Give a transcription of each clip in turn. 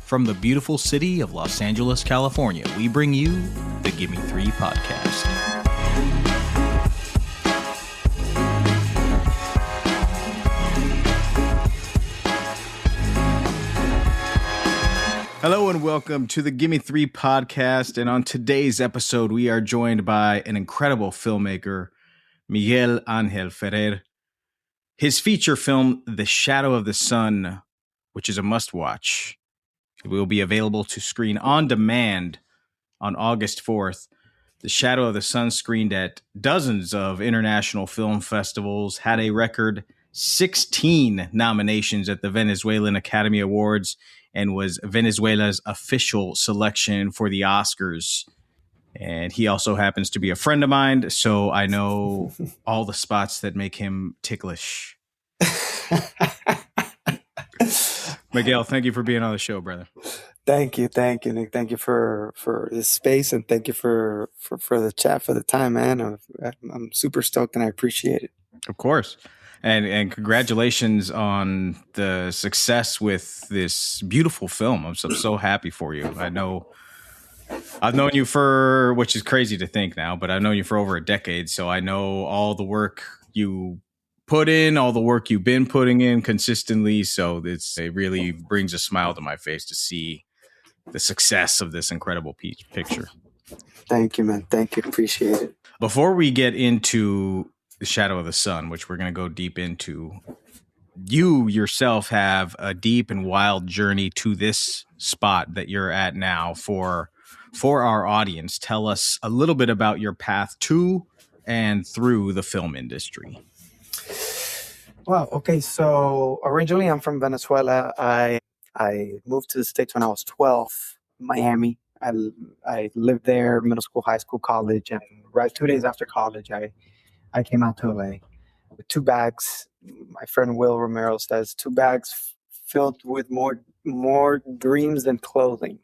From the beautiful city of Los Angeles, California, we bring you the Gimme 3 podcast. Hello and welcome to the Gimme 3 podcast. And on today's episode, we are joined by an incredible filmmaker, Miguel Angel Ferrer. His feature film, The Shadow of the Sun, which is a must-watch, will be available to screen on demand on August 4th. The Shadow of the Sun screened at dozens of international film festivals, had a record 16 nominations at the Venezuelan Academy Awards, and was Venezuela's official selection for the Oscars. And he also happens to be a friend of mine, so I know all the spots that make him ticklish. Miguel, thank you for being on the show, brother. Thank you, Nick. Thank you for this space, and thank you for the chat, for the time, man. I'm super stoked, and I appreciate it. Of course. And congratulations on the success with this beautiful film. I'm so happy for you. I know I've known you for, which is crazy to think now, but I've known you for over a decade. So I know all the work you put in, all the work you've been putting in consistently. So it really brings a smile to my face to see the success of this incredible picture. Thank you, man. Thank you. Appreciate it. Before we get into The Shadow of the Sun, which we're going to go deep into, you yourself have a deep and wild journey to this spot that you're at now. For our audience, tell us a little bit about your path to and through the film industry. Wow. Okay. So originally I'm from Venezuela. I moved to the States when I was 12, Miami. I lived there, middle school, high school, college. And right 2 days after college, I came out to LA with 2 bags. My friend Will Romero says 2 bags filled with more dreams than clothing,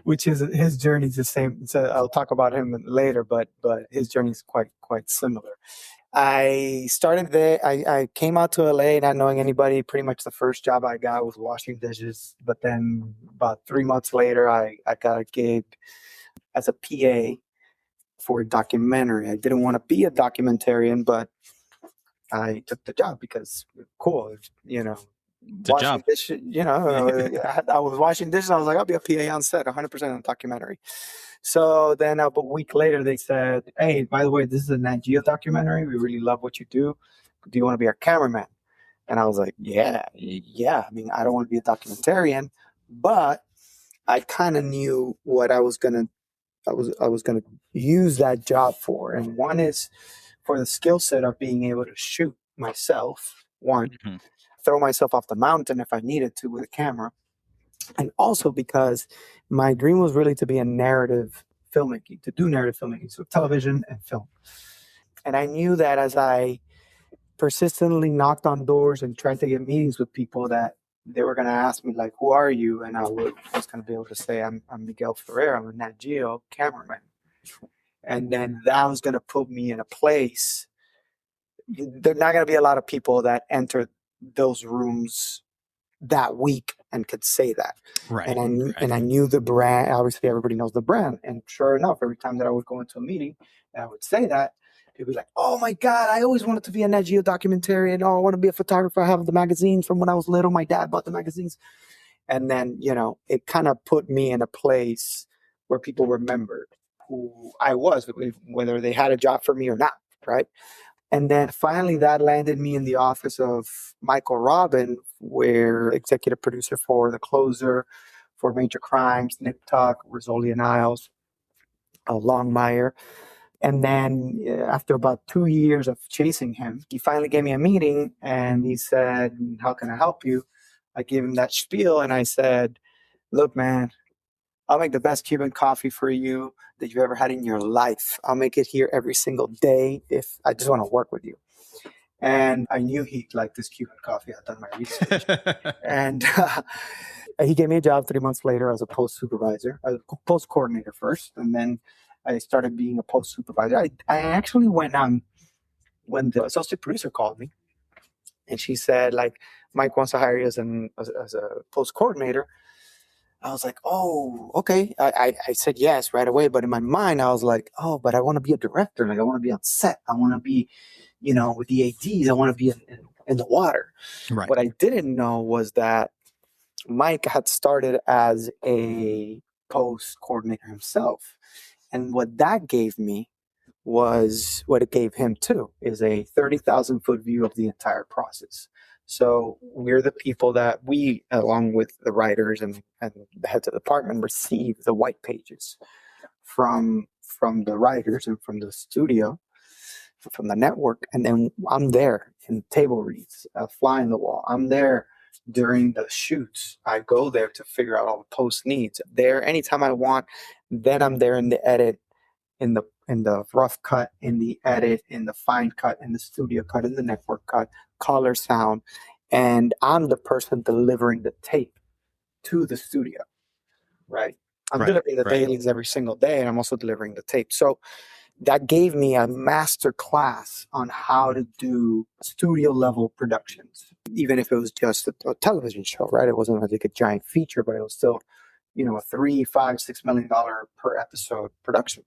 which is his journey is the same. So I'll talk about him later, but his journey is quite similar. I started there. I came out to LA not knowing anybody. Pretty much the first job I got was washing dishes. But then about 3 months later, I got a gig as a PA for a documentary. I didn't want to be a documentarian, but I took the job because cool, It's a job. Dishes, I was washing dishes. I was like, I'll be a PA on set, 100% on documentary. So then a week later, they said, hey, by the way, this is a Nat Geo documentary. We really love what you do. Do you want to be our cameraman? And I was like, yeah. I mean, I don't want to be a documentarian, but I kind of knew what I was gonna use that job for. And one is for the skill set of being able to shoot myself, throw myself off the mountain if I needed to with a camera. And also because my dream was really to be a narrative filmmaking, to do narrative filmmaking, so television and film. And I knew that as I persistently knocked on doors and tried to get meetings with people, that they were going to ask me, like, who are you? And I was going to be able to say, I'm Miguel Ferrer. I'm a Nat Geo cameraman. And then that was going to put me in a place. There are not going to be a lot of people that enter those rooms that week and could say that. Right. And I knew the brand. Obviously, everybody knows the brand. And sure enough, every time that I would go into a meeting and I would say that, people would be like, oh my God, I always wanted to be a Nat Geo documentarian. Oh, I want to be a photographer. I have the magazines from when I was little. My dad bought the magazines. And then, it kind of put me in a place where people remembered who I was, whether they had a job for me or not, right? And then finally that landed me in the office of Michael Robin, where executive producer for The Closer, for Major Crimes, Nip Tuck, Rizzoli and Isles, Longmire. And then after about 2 years of chasing him, he finally gave me a meeting and he said, how can I help you? I gave him that spiel and I said, look, man, I'll make the best Cuban coffee for you that you've ever had in your life. I'll make it here every single day if I just want to work with you. And I knew he'd like this Cuban coffee. I'd done my research. And he gave me a job 3 months later as a post supervisor. I was a post coordinator first, and then I started being a post supervisor. I actually went on when the associate producer called me And she said, like, Mike wants to hire you as a post coordinator. I was like, oh, okay. I said yes right away. But in my mind, I was like, oh, but I want to be a director. Like, I want to be on set. I want to be, with the ADs. I want to be in the water. Right. What I didn't know was that Mike had started as a post coordinator himself. And what that gave me was what it gave him too, is a 30,000 foot view of the entire process. So we're the people that we, along with the writers and the heads of the department, receive the white pages from the writers and from the studio, from the network. And then I'm there in table reads, fly in the wall. I'm there during the shoots. I go there to figure out all the post needs. There anytime I want. Then I'm there in the edit, in the rough cut, in the edit, in the fine cut, in the studio cut, in the network cut, color, sound, and I'm the person delivering the tape to the studio, right? I'm delivering the dailies every single day, and I'm also delivering the tape. So that gave me a master class on how to do studio level productions, even if it was just a television show, right? It wasn't like a giant feature, but it was still, a $3, $5, $6 million per episode production.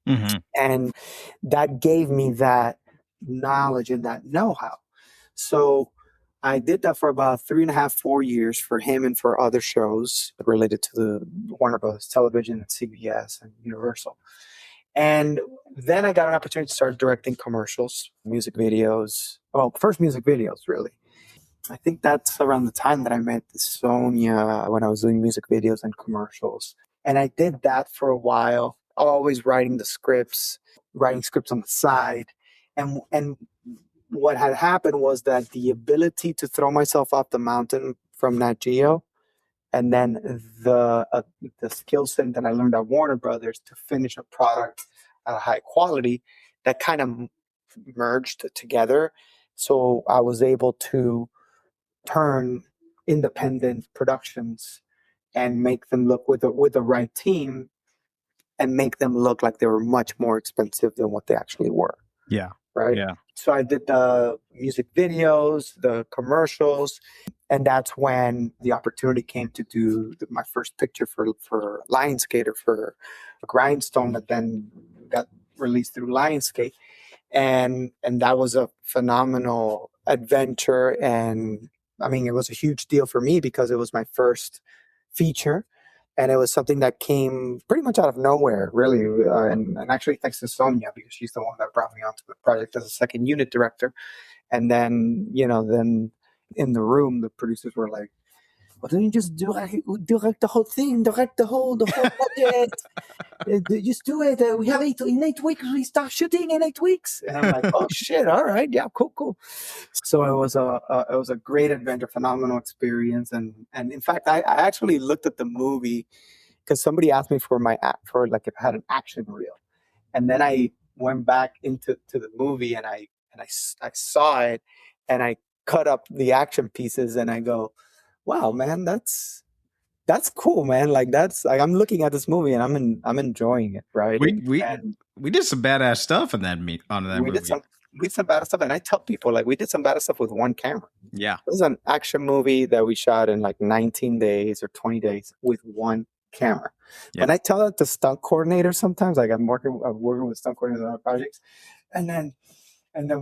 Mm-hmm. And that gave me that knowledge and that know-how. So I did that for about 3.5, 4 years for him and for other shows related to the Warner Bros. Television and CBS and Universal. And then I got an opportunity to start directing commercials, music videos. Well, first music videos, really. I think that's around the time that I met Sonia, when I was doing music videos and commercials. And I did that for a while, always writing scripts on the side. And what had happened was that the ability to throw myself off the mountain from Nat Geo, and then the skill set that I learned at Warner Brothers to finish a product at a high quality, that kind of merged together. So I was able to turn independent productions and make them look with the right team, and make them look like they were much more expensive than what they actually were. Yeah. Right. Yeah. So I did the music videos, the commercials, and that's when the opportunity came to do my first picture for Lionsgate, or for a Grindstone, that then got released through Lionsgate. And that was a phenomenal adventure. And I mean, it was a huge deal for me because it was my first feature. And it was something that came pretty much out of nowhere, really. And actually, thanks to Sonia, because she's the one that brought me onto the project as a second unit director. And then, then in the room, the producers were like, "Why don't you just direct the whole thing, direct the whole project? Just do it. We have in 8 weeks. We start shooting in 8 weeks." And I'm like, "Oh shit! All right, yeah, cool." So it was a great adventure, phenomenal experience, and in fact, I actually looked at the movie because somebody asked me for like if I had an action reel, and then I went back into the movie and I saw it, and I cut up the action pieces, and I go, "Wow, man, that's cool, man. Like I'm looking at this movie and I'm enjoying it, right?" We did some badass stuff in that movie. We did some badass stuff, and I tell people, like, we did some badass stuff with one camera. Yeah. It was an action movie that we shot in like 19 days or 20 days with one camera. Yeah. When I tell that to stunt coordinators, sometimes, like, I'm working with stunt coordinators on our projects, and then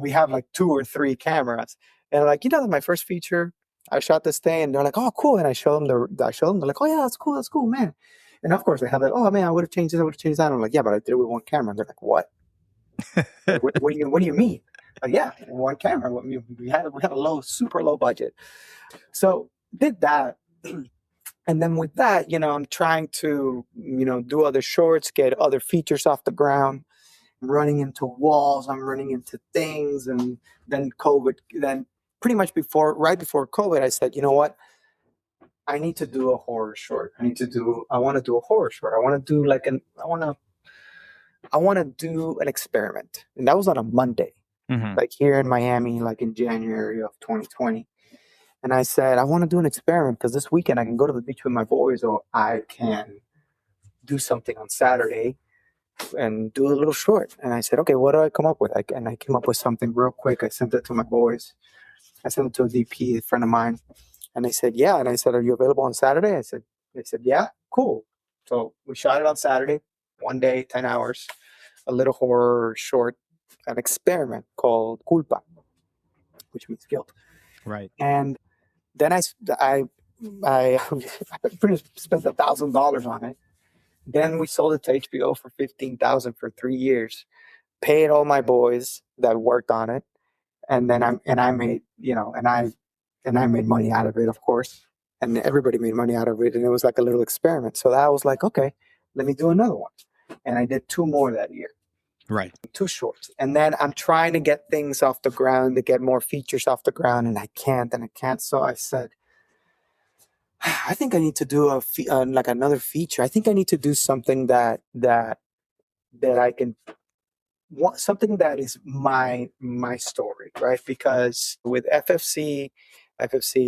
we have like 2 or 3 cameras, and like, my first feature, I shot this thing, and they're like, "Oh, cool," and I show them. They're like, "Oh yeah, that's cool, man." And of course, they have like, "Oh man, I would have changed this, I would have changed that." And I'm like, "Yeah, but I did it with one camera." And they're like, "What? What do you mean?" Like, "Yeah, one camera. We had a super low budget." So did that. And then with that, I'm trying to, do other shorts, get other features off the ground. I'm running into walls, I'm running into things. And then pretty much right before COVID, I said, "You know what? I need to do a horror short. I want to do a horror short. I want to do an experiment." And that was on a Monday, like here in Miami, like in January of 2020. And I said, "I want to do an experiment because this weekend I can go to the beach with my boys, or I can do something on Saturday and do a little short." And I said, "Okay, what do I come up with?" And I came up with something real quick. I sent it to my boys. I sent it to a DP, a friend of mine, and they said, yeah. And I said, are you available on Saturday? They said, yeah, cool. So we shot it on Saturday, 1 day, 10 hours, a little horror short, an experiment called Culpa, which means guilt. Right. And then I pretty much spent $1,000 on it. Then we sold it to HBO for $15,000 for 3 years. Paid all my boys that worked on it, and then I made I made money out of it, of course, and everybody made money out of it, and it was like a little experiment. So that was like, okay, let me do another one, and I did 2 more that year. Right. 2 shorts, and then I'm trying to get things off the ground, to get more features off the ground, and I can't. So I said, I think I need to do like another feature. I think I need to do something that I can want, something that is my story, right? Because with FFC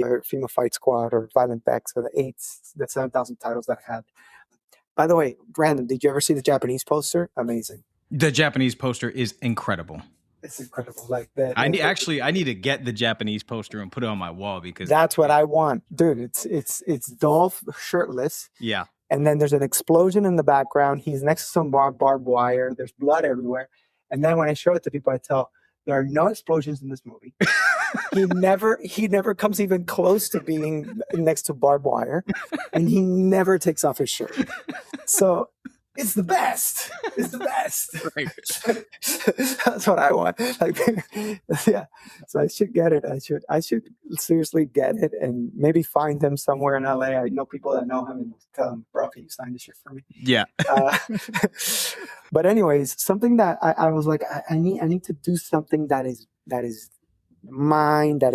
or Female Fight Squad or Violent X or the 7,000 titles that I had. By the way, Brandon, did you ever see the Japanese poster? Amazing. The Japanese poster is incredible. It's incredible. Like that. I need to get the Japanese poster and put it on my wall because that's what I want, dude. It's Dolph shirtless. Yeah. And then there's an explosion in the background. He's next to some barbed wire. There's blood everywhere. And then when I show it to people, I tell there are no explosions in this movie. He never comes even close to being next to barbed wire, and he never takes off his shirt. So it's the best. It's the best. Right. That's what I want. Like, yeah. So I should get it. I should seriously get it and maybe find him somewhere in LA. I know people that know him and tell him, bro, can you sign this shit for me? Yeah. But anyways, something that I was like, I need to do something that is mine, that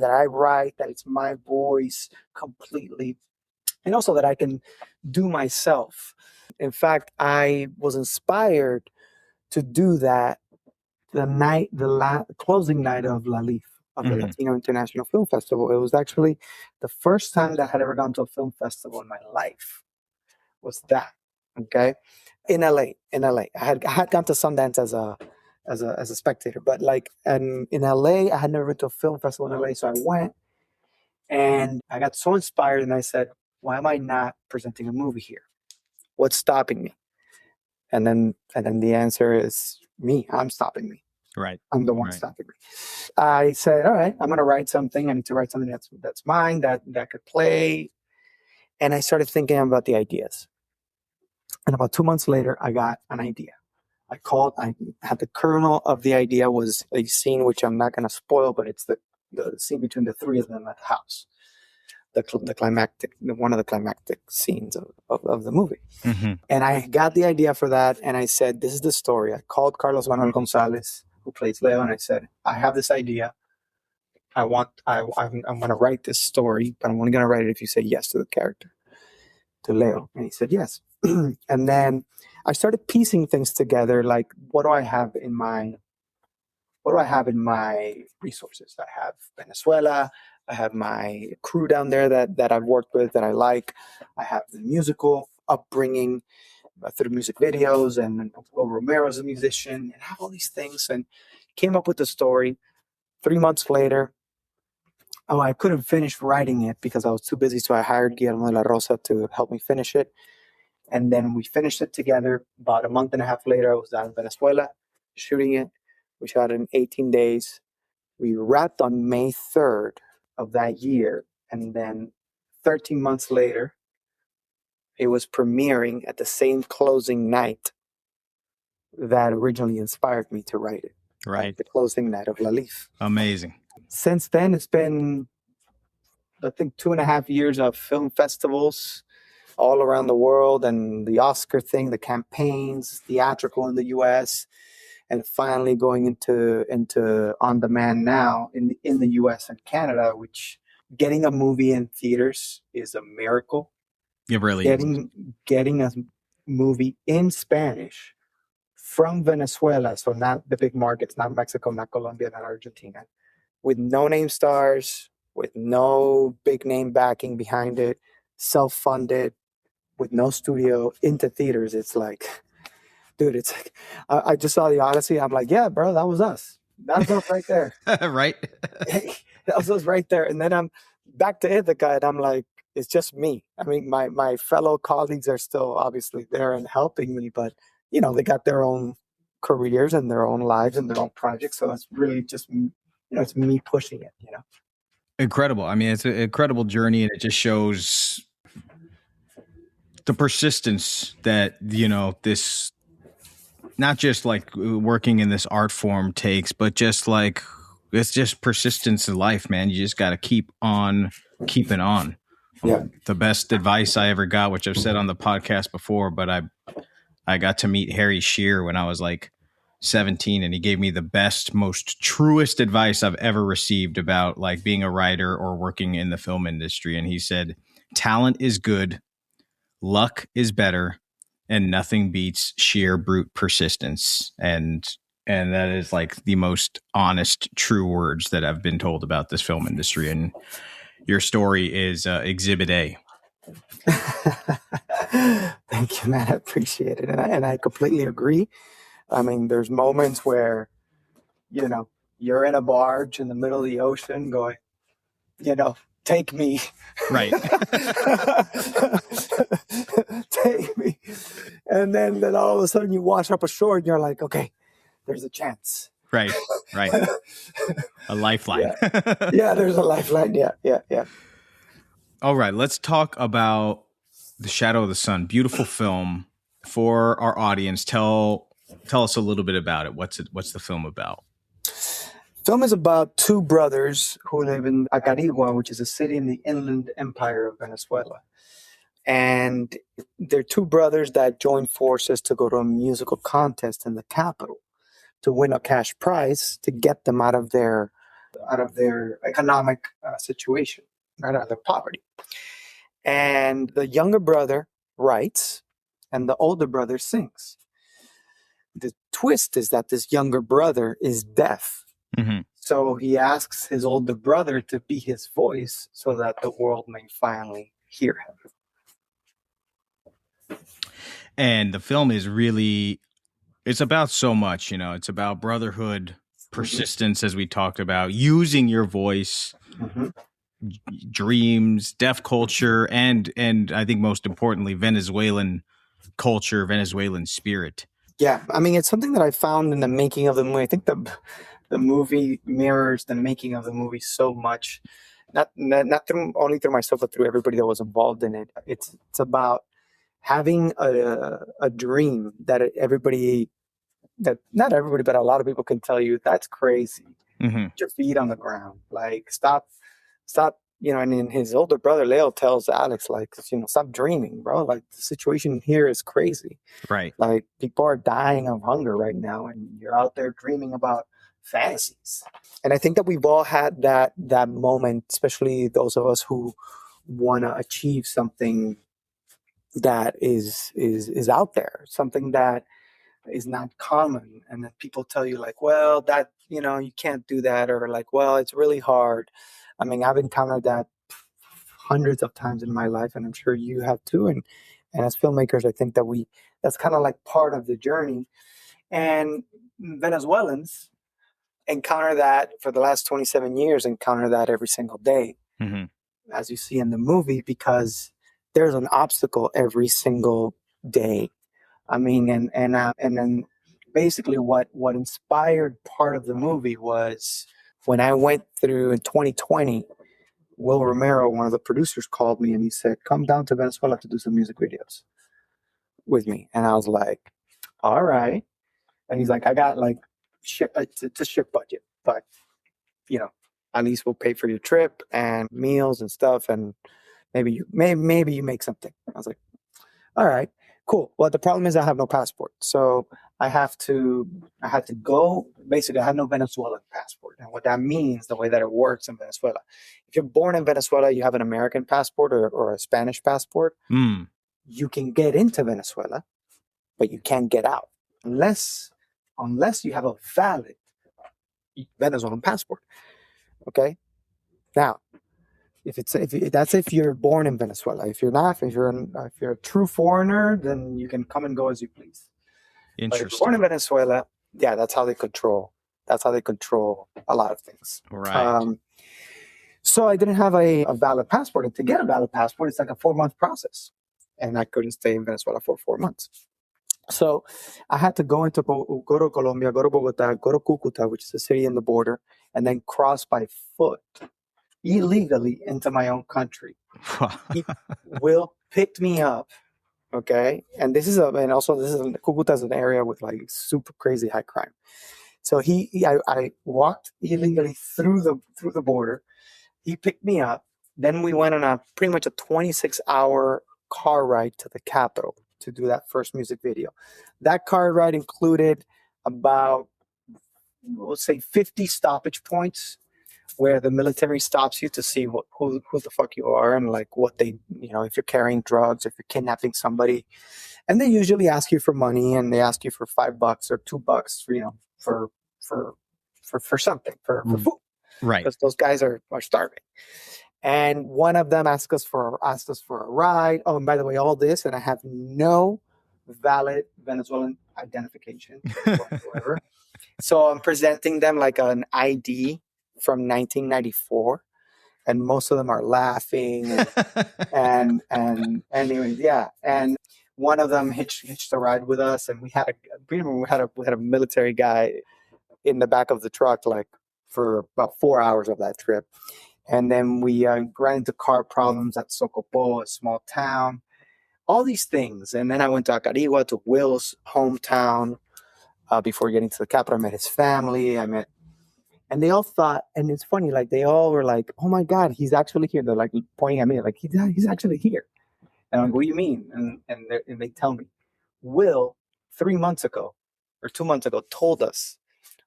I write, that it's my voice completely, and also that I can do myself. In fact, I was inspired to do that the closing night of LALIF, of the Latino International Film Festival. It was actually the first time that I had ever gone to a film festival in my life. Was that, okay? In LA. I had gone to Sundance as a spectator, but like, and in LA, I had never been to a film festival in LA, so I went, and I got so inspired, and I said, why am I not presenting a movie here? What's stopping me? And then the answer is me. I'm stopping me. Right. I'm the one stopping me. I said, all right, I'm going to write something. I need to write something that's mine, that could play. And I started thinking about the ideas. And about 2 months later, I got an idea. I had the kernel of the idea was a scene, which I'm not going to spoil, but it's the scene between the 3 of them at the house. One of the climactic scenes of the movie. Mm-hmm. And I got the idea for that, and I said, this is the story. I called Carlos Manuel Gonzalez, who plays Leo, and I said, I have this idea. I'm going to write this story, but I'm only going to write it if you say yes to the character, to Leo. And he said yes. And then I started piecing things together, like what do I have in my resources? I have Venezuela. I have my crew down there that I've worked with that I like. I have the musical upbringing through music videos, and Romero's a musician, and I have all these things, and came up with the story. 3 months later, I couldn't finish writing it because I was too busy, so I hired Guillermo de la Rosa to help me finish it. And then we finished it together. About a month and a half later, I was down in Venezuela shooting it. We shot it in 18 days. We wrapped on May 3rd of that year. And then 13 months later, it was premiering at the same closing night that originally inspired me to write it. Right. Like the closing night of LALIF. Amazing. Since then, it's been, I think, 2.5 years of film festivals all around the world, and the Oscar thing, the campaigns, theatrical in the US, and finally going into on demand now in the US and Canada, which getting a movie in theaters is a miracle. It really is. Getting a movie in Spanish from Venezuela, so not the big markets, not Mexico, not Colombia, not Argentina, with no name stars, with no big name backing behind it, self-funded, with no studio, into theaters. It's like, dude, it's like, I just saw The Odyssey. I'm like, yeah, bro, that was us. That's us right there. Right. That was right there. And then I'm back to Ithaca, and I'm like, it's just me. I mean, my fellow colleagues are still obviously there and helping me, but they got their own careers and their own lives and their own projects. So it's really just it's me pushing it. Incredible. I mean, it's an incredible journey, and it just shows the persistence that this, not just like working in this art form takes, but just like it's just persistence in life, man. You just got to keep on keeping on. Yeah. The best advice I ever got, which I've said on the podcast before, but I got to meet Harry Shearer when I was like 17, and he gave me the best, most truest advice I've ever received about like being a writer or working in the film industry. And he said, talent is good, luck is better, and nothing beats sheer brute persistence. And that is like the most honest, true words that I've been told about this film industry. And your story is Exhibit A. Thank you, man. I appreciate it. And I completely agree. I mean, there's moments where, you're in a barge in the middle of the ocean going, take me. Right. Take me. And then all of a sudden you wash up ashore and you're like, okay, there's a chance. Right. A lifeline. Yeah, there's a lifeline. Yeah. All right, let's talk about The Shadow of the Sun. Beautiful film. For our audience, tell us a little bit about it. What's the film about? Film is about two brothers who live in Acarigua, which is a city in the inland empire of Venezuela. And they're two brothers that join forces to go to a musical contest in the capital to win a cash prize to get them out of their economic situation, right, out of their poverty. And the younger brother writes, and the older brother sings. The twist is that this younger brother is deaf. Mm-hmm. So he asks his older brother to be his voice so that the world may finally hear him. And the film is really, it's about so much, it's about brotherhood, persistence, as we talked about, using your voice, dreams, deaf culture, and I think most importantly, Venezuelan culture, Venezuelan spirit. Yeah, I mean, it's something that I found in the making of the movie. I think the movie mirrors the making of the movie so much, not only through myself, but through everybody that was involved in it. It's about having a dream that not everybody, but a lot of people can tell you that's crazy. Mm-hmm. Put your feet on the ground, like stop. And then his older brother Leo tells Alex, like, stop dreaming, bro. Like, the situation here is crazy. Right. Like, people are dying of hunger right now, and you're out there dreaming about fantasies. And I think that we've all had that moment, especially those of us who want to achieve something that is out there, something that is not common. And then people tell you, like, well, that, you can't do that, or like, well, it's really hard. I mean, I've encountered that hundreds of times in my life, and I'm sure you have too. And as filmmakers, I think that that's kind of like part of the journey. And Venezuelans encounter that for the last 27 years, encounter that every single day, as you see in the movie, because there's an obstacle every single day. I mean, and then basically what inspired part of the movie was when I went through in 2020, Will Romero, one of the producers, called me and he said, come down to Venezuela to do some music videos with me. And I was like, all right. And he's like, I got like it's a ship budget, but at least we'll pay for your trip and meals and stuff. And maybe you make something. I was like, all right, cool. Well, the problem is I have no passport. So I had to go, basically I have no Venezuelan passport. And what that means, the way that it works in Venezuela, if you're born in Venezuela, you have an American passport or a Spanish passport, you can get into Venezuela, but you can't get out unless you have a valid Venezuelan passport. Okay. Now, if you're born in Venezuela. If you're not, if you're a true foreigner, then you can come and go as you please. Interesting. But if you're born in Venezuela, yeah, that's how they control a lot of things. Right. So I didn't have a valid passport. And to get a valid passport, it's like a 4-month process. And I couldn't stay in Venezuela for 4 months. So I had to go to Colombia, go to Bogota, go to Cucuta, which is a city in the border, and then cross by foot illegally into my own country. Will picked me up. Okay. And Cucuta is an area with like super crazy high crime. So I walked illegally through the border. He picked me up. Then we went on pretty much a 26-hour car ride to the capital to do that first music video. That car ride included about, we'll say, 50 stoppage points where the military stops you to see who the fuck you are and like what they, if you're carrying drugs, if you're kidnapping somebody. And they usually ask you for money, and they ask you for $5 or $2 for something, for food. Right. Because those guys are starving. And one of them asked us for a ride. Oh, and by the way, all this, and I have no valid Venezuelan identification whatsoever. So I'm presenting them like an ID from 1994, and most of them are laughing. And anyways, yeah. And one of them hitched a ride with us, and we had a military guy in the back of the truck, like for about 4 hours of that trip. And then we ran into car problems at Socopo, a small town, all these things. And then I went to Acarigua, to Will's hometown. Before getting to the capital, I met his family. And they all thought, and it's funny, like they all were like, "Oh my God, he's actually here." They're like pointing at me, like he's actually here. And I'm like, "What do you mean?" And they tell me, Will, 3 months ago or 2 months ago, told us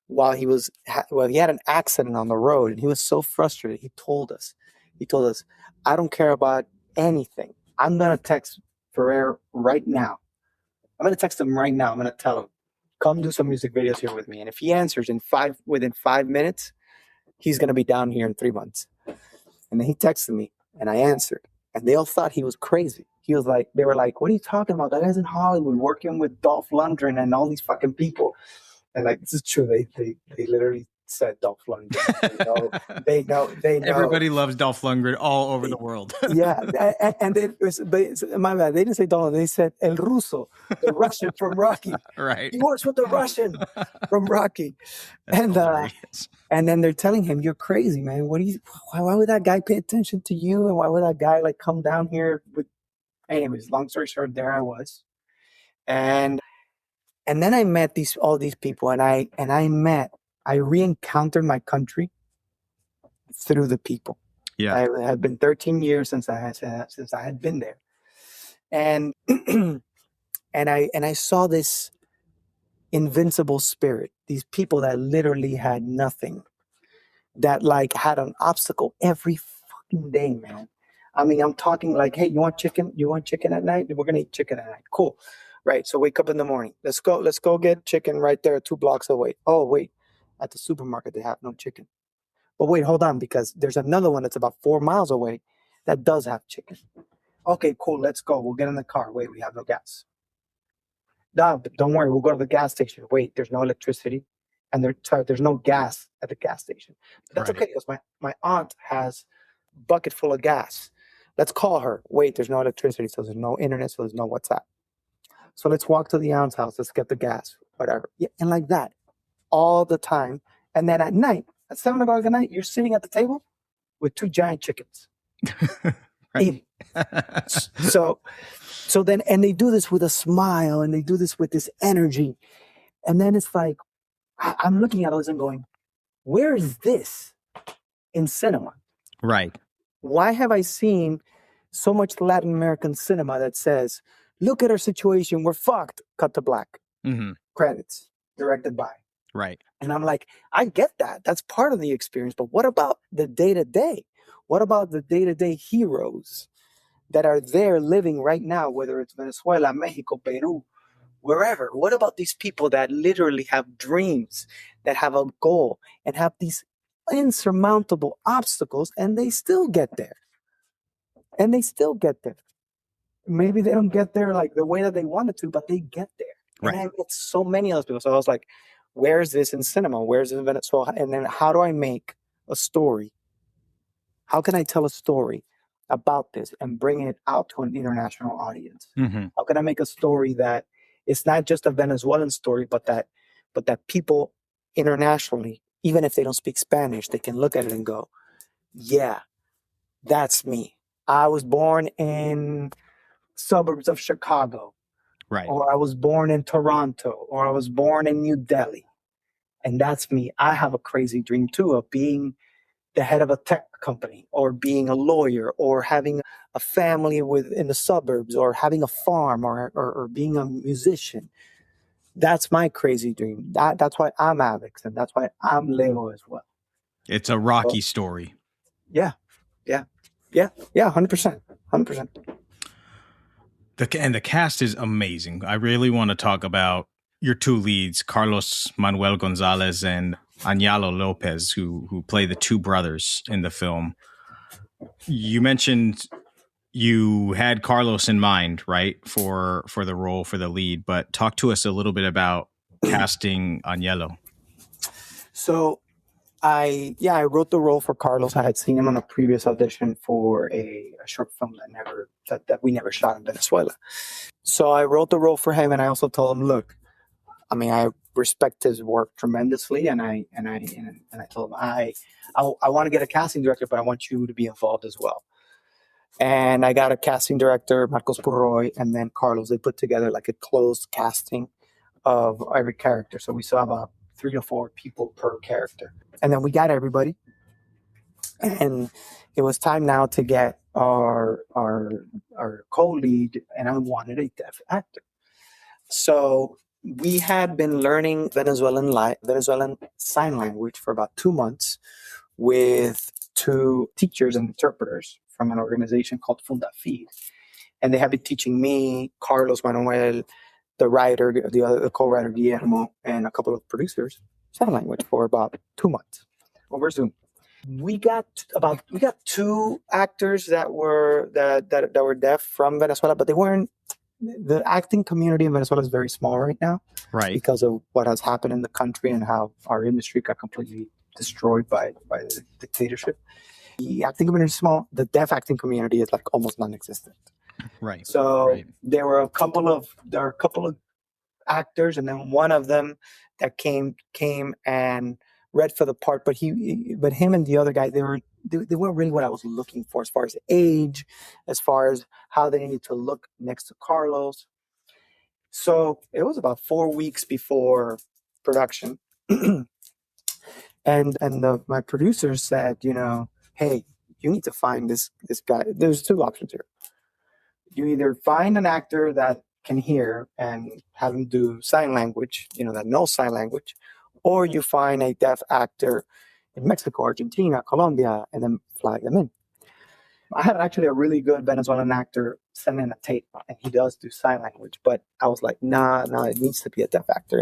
while he had an accident on the road, and he was so frustrated. He told us, "I don't care about anything. I'm gonna text Ferrer right now. I'm gonna text him right now. I'm gonna tell him, come do some music videos here with me. And if he answers within 5 minutes, he's gonna be down here in 3 months." And then he texted me, and I answered, and they all thought he was crazy. They were like, "What are you talking about? That guy's in Hollywood working with Dolph Lundgren and all these fucking people." And like, this is true. They literally said Dolph Lundgren. They know. Everybody loves Dolph Lundgren all over the world. Yeah, and my bad. They didn't say Dolph. They said El Ruso, the Russian from Rocky. Right. He works with the Russian from Rocky. And then they're telling him, "You're crazy, man. Why would that guy pay attention to you? And why would that guy like come down here with?" Anyways, long story short, there I was, and then I met all these people, and I re-encountered my country through the people. Yeah, it had been 13 years since I had been there, and and I saw this invincible spirit. These people that literally had nothing, that like had an obstacle every fucking day, man. I mean, I'm talking like, "Hey, you want chicken? You want chicken at night? We're gonna eat chicken at night. Cool." Right. So wake up in the morning. Let's go get chicken right there 2 blocks away. Oh, wait. At the supermarket, they have no chicken. But wait, hold on, because there's another one that's about 4 miles away that does have chicken. Okay, cool. Let's go. We'll get in the car. Wait, we have no gas. No, but don't worry. We'll go to the gas station. Wait, there's no electricity, and there's no gas at the gas station. But that's okay, because my aunt has a bucket full of gas. Let's call her. Wait, there's no electricity, so there's no internet, so there's no WhatsApp. So let's walk to the aunt's house. Let's get the gas, whatever. Yeah, and like that all the time. And then at night, at 7 o'clock at night, you're sitting at the table with 2 giant chickens. Eating. So then, and they do this with a smile, and they do this with this energy. And then it's like, I'm looking at this and going, where is this in cinema? Right. Why have I seen so much Latin American cinema that says, "Look at our situation, we're fucked, cut to black." Mm-hmm. Credits, directed by. Right. And I'm like, I get that. That's part of the experience. But what about the day-to-day? What about the day-to-day heroes that are there living right now, whether it's Venezuela, Mexico, Peru, wherever? What about these people that literally have dreams, that have a goal, and have these insurmountable obstacles, and they still get there? Maybe they don't get there like the way that they wanted to, but they get there. Right. And I met so many of those people. So I was like, where's this in cinema? Where's it in Venezuela? And then how do I make a story How can I tell a story about this and bring it out to an international audience? Mm-hmm. How can I make a story that it's not just a Venezuelan story, but that people internationally, even if they don't speak Spanish, they can look at it and go, yeah, that's me. I was born in suburbs of Chicago, Right. or I was born in Toronto, or I was born in New Delhi. And that's me. I have a crazy dream too of being the head of a tech company, or being a lawyer, or having a family in the suburbs, or having a farm, or being a musician. That's my crazy dream. That's why I'm Alex, and that's why I'm Leo as well. It's a Rocky story. Yeah, 100%. And the cast is amazing. I really want to talk about your two leads, Carlos Manuel Gonzalez and Añalo Lopez, who play the two brothers in the film. You mentioned you had Carlos in mind, right, for the role, for the lead, but talk to us a little bit about casting Añalo. So I wrote the role for Carlos. I had seen him on a previous audition for a short film that we never shot in Venezuela. So I wrote the role for him, and I also told him, look, I mean, I respect his work tremendously, and I told him I want to get a casting director, but I want you to be involved as well. And I got a casting director, Marcos Purroy, and then Carlos. They put together like a closed casting of every character. So we saw about 3 to 4 people per character. And then we got everybody. And it was time now to get our co-lead, and I wanted a deaf actor. So we had been learning Venezuelan Sign Language for about 2 months with 2 teachers and interpreters from an organization called Fundafid. And they have been teaching me, Carlos Manuel, the writer, the co-writer Guillermo, and a couple of producers, sign language for about 2 months over Zoom. We got 2 actors that were deaf from Venezuela, but they weren't. The acting community in Venezuela is very small right now, right? Because of what has happened in the country and how our industry got completely destroyed by the dictatorship. The acting community is small. The deaf acting community is like almost non-existent. Right. So there were a couple of actors, and then one of them that came and read for the part, but him and the other guy, they weren't really what I was looking for as far as age, as far as how they needed to look next to Carlos. So it was about 4 weeks before production. And my producer said, hey, you need to find this guy. There's 2 options here. You either find an actor that can hear and have him do sign language, that knows sign language, or you find a deaf actor in Mexico, Argentina, Colombia, and then fly them in. I had actually a really good Venezuelan actor send in a tape, and he does do sign language, but I was like, nah, it needs to be a deaf actor.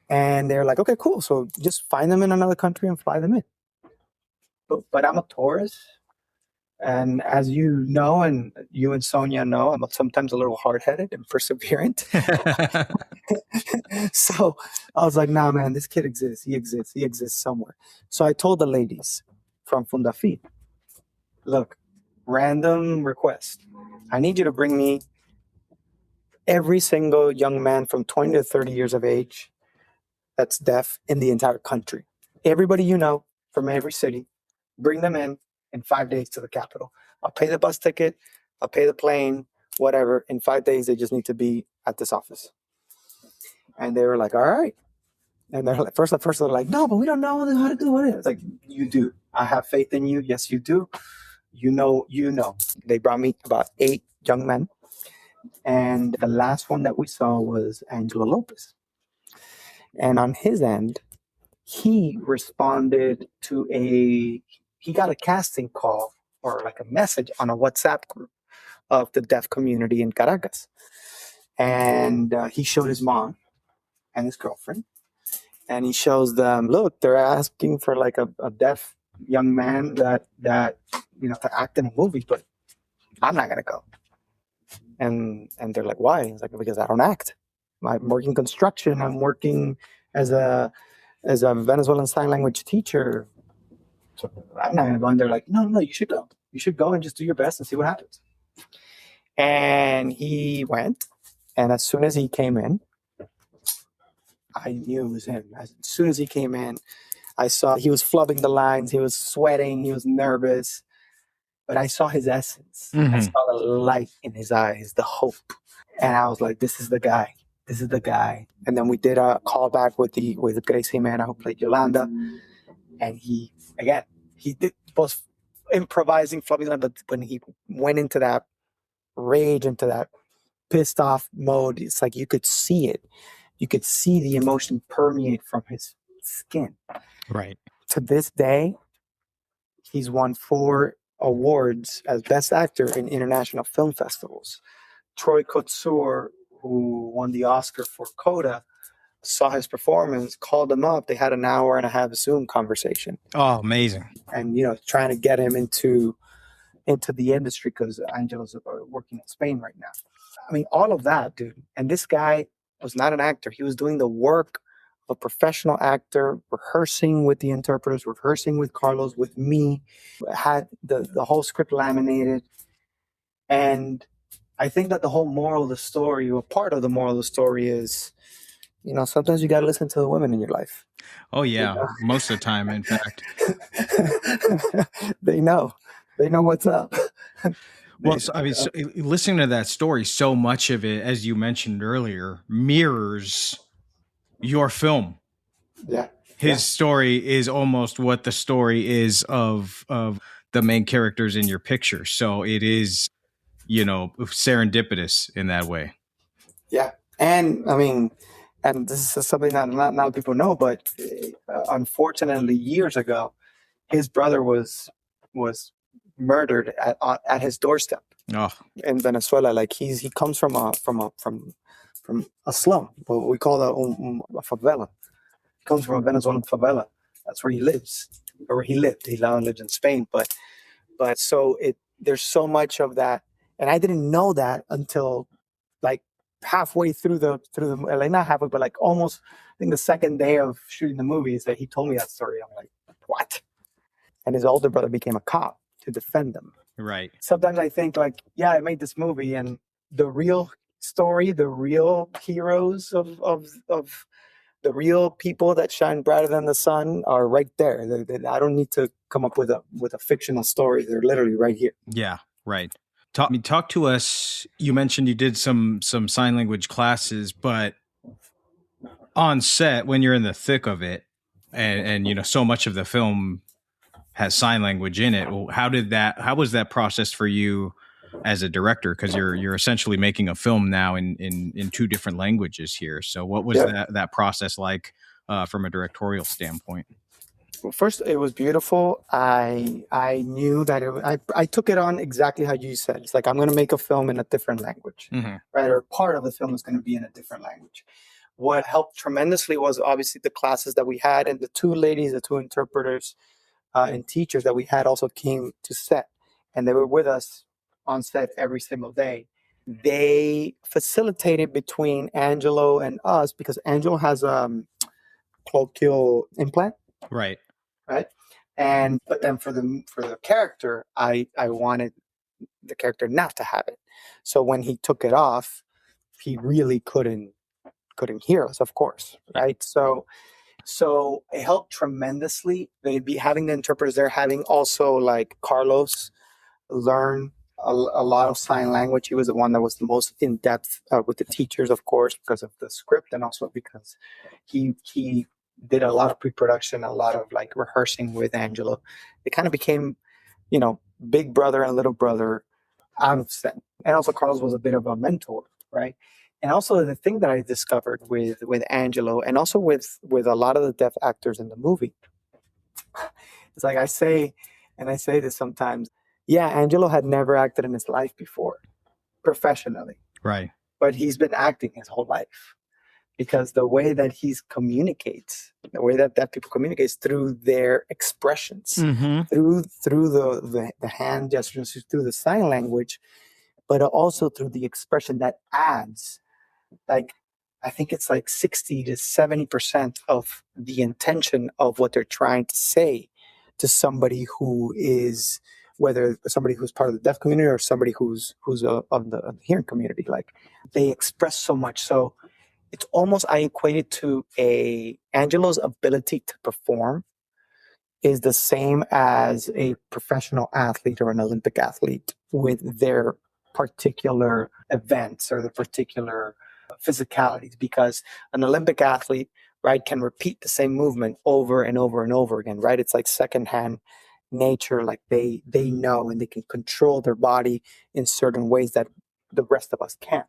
And they're like, okay, cool. So just find them in another country and fly them in. But I'm a tourist. And as you know, and you and Sonia know, I'm sometimes a little hard-headed and perseverant. So I was like, nah, man, this kid exists. He exists somewhere. So I told the ladies from Fundafid, look, random request. I need you to bring me every single young man from 20 to 30 years of age that's deaf in the entire country. Everybody you know from every city, bring them in 5 days to the capital. I'll pay the bus ticket, I'll pay the plane, whatever. In 5 days, they just need to be at this office. And they were like, all right. And they're like, first they're like, no, but we don't know how to do it. It's like, you do. I have faith in you. Yes, you do. You know. They brought me about 8 young men. And the last one that we saw was Angelo Lopez. And on his end, he responded to he got a casting call or like a message on a WhatsApp group of the deaf community in Caracas. And he showed his mom and his girlfriend. And he shows them, look, they're asking for like a deaf young man that to act in a movie, but I'm not going to go. And they're like, why? He's like, because I don't act. I'm working construction. I'm working as a Venezuelan Sign Language teacher. So I'm not going to go in there like, no, you should go. You should go and just do your best and see what happens. And he went. And as soon as he came in, I knew it was him. As soon as he came in, I saw he was flubbing the lines. He was sweating. He was nervous. But I saw his essence. Mm-hmm. I saw the light in his eyes, the hope. And I was like, this is the guy. This is the guy. And then we did a callback with Gracie Mana, who played Yolanda. And he was improvising, flubbing the line, but when he went into that rage, into that pissed off mode, it's like you could see it. You could see the emotion permeate from his skin. Right. To this day, he's won 4 awards as Best Actor in international film festivals. Troy Kotsur, who won the Oscar for Coda, saw his performance, called him up. They had an hour and a half Zoom conversation. Oh, amazing. And, trying to get him into the industry because Angelo's working in Spain right now. I mean, all of that, dude. And this guy was not an actor. He was doing the work of a professional actor, rehearsing with the interpreters, rehearsing with Carlos, with me, had the whole script laminated. And I think that the whole moral of the story, or part of the moral of the story is, sometimes you got to listen to the women in your life. Oh, yeah. Most of the time, in fact. They know what's up. Well, listening to that story, so much of it, as you mentioned earlier, mirrors your film. Yeah. His story is almost what the story is of the main characters in your picture. So it is, serendipitous in that way. Yeah. And I mean, and this is something that not a lot of people know, but unfortunately, years ago, his brother was murdered at his doorstep in Venezuela. Like he comes from a slum, what we call a favela. He comes from a Venezuelan favela. That's where he lives, or where he lived. He now lives in Spain, but so there's so much of that, and I didn't know that until like halfway through the like not halfway, but like almost I think the second day of shooting the movie is that he told me that story. I'm like, what? And his older brother became a cop to defend them. Right. Sometimes I think like, yeah, I made this movie and the real story, the real heroes of the real people that shine brighter than the sun are right there. I don't need to come up with a fictional story. They're literally right here. Yeah, right. Talk to us. You mentioned you did some sign language classes, but on set, when you're in the thick of it, and so much of the film has sign language in it. How was that process for you as a director? Because you're essentially making a film now in 2 different languages here. So what was that process like from a directorial standpoint? Well, first, it was beautiful. I knew that I took it on exactly how you said. It's like, I'm going to make a film in a different language, right? Or part of the film is going to be in a different language. What helped tremendously was obviously the classes that we had, and the 2 interpreters and teachers that we had also came to set, and they were with us on set every single day. They facilitated between Angelo and us because Angelo has a cochlear implant. Right. But then for the character, I wanted the character not to have it. So when he took it off, he really couldn't hear us, of course, right? So it helped tremendously. They'd be having the interpreters there, having also like Carlos learn a lot of sign language. He was the one that was the most in depth with the teachers, of course, because of the script, and also because he did a lot of pre-production, a lot of like rehearsing with Angelo. It kind of became, big brother and little brother out of set. And also Carlos was a bit of a mentor, right? And also the thing that I discovered with Angelo, and also with a lot of the deaf actors in the movie, it's like I say this sometimes, yeah, Angelo had never acted in his life before, professionally. Right. But he's been acting his whole life. Because the way that he communicates, the way that people communicates through their expressions, through the hand gestures, through the sign language, but also through the expression that adds, like, I think it's like 60 to 70% of the intention of what they're trying to say to somebody who is, whether somebody who's part of the deaf community or somebody who's of the hearing community. Like, they express so much. So it's almost, I equate it to Angelo's ability to perform is the same as a professional athlete or an Olympic athlete with their particular events or the particular physicalities, because an Olympic athlete, right, can repeat the same movement over and over and over again, right? It's like secondhand nature. Like, they know and they can control their body in certain ways that the rest of us can't.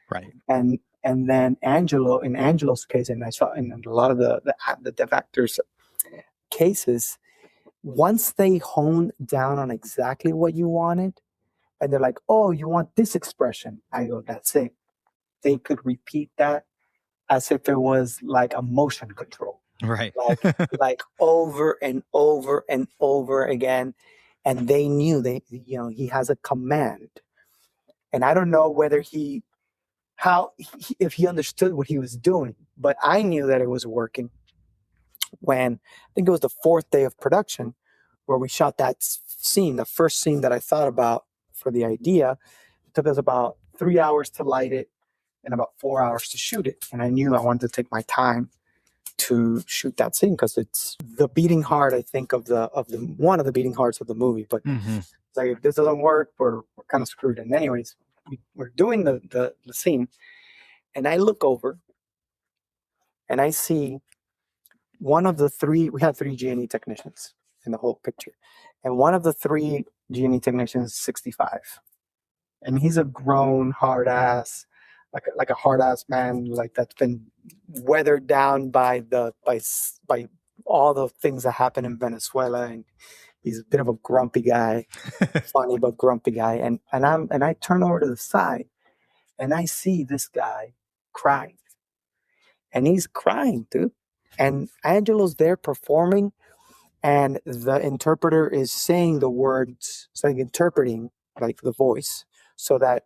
Right. And then in Angelo's case, and I saw in a lot of the deaf actors' cases, once they hone down on exactly what you wanted, and they're like, oh, you want this expression, I go, that's it. They could repeat that as if it was like a motion control. Right. like over and over and over again. And they knew he has a command. And I don't know whether if he understood what he was doing, but I knew that it was working when, I think it was the fourth day of production, where we shot that scene, the first scene that I thought about for the idea. It took us about 3 hours to light it and about 4 hours to shoot it. And I knew I wanted to take my time to shoot that scene because it's the beating heart, I think, of one of the beating hearts of the movie. But it's like, if this doesn't work, we're kind of screwed. And anyways, we're doing the scene, and I look over and I see one of the three, we had 3 G&E technicians in the whole picture. And one of the 3 G&E technicians is 65. And he's a grown, hard ass, like a hard ass man, like that's been weathered down by all the things that happen in Venezuela. And he's a bit of a grumpy guy, funny but grumpy guy. And I turn over to the side and I see this guy crying. And he's crying, dude. And Angelo's there performing, and the interpreter is saying the words, interpreting like the voice, so that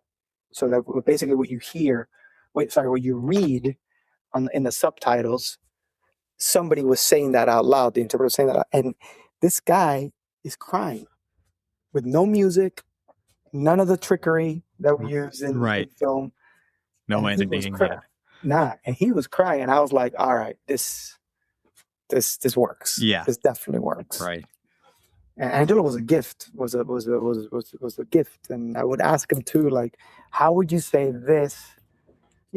basically what you hear, what you read in the subtitles, somebody was saying that out loud. The interpreter was saying that out, and this guy is crying with no music, none of the trickery that we use in film. No editing. And he was crying, and I was like, all right, this works. Yeah, this definitely works. Right. And Angelo was a gift. Was a gift, and I would ask him too, like, how would you say this?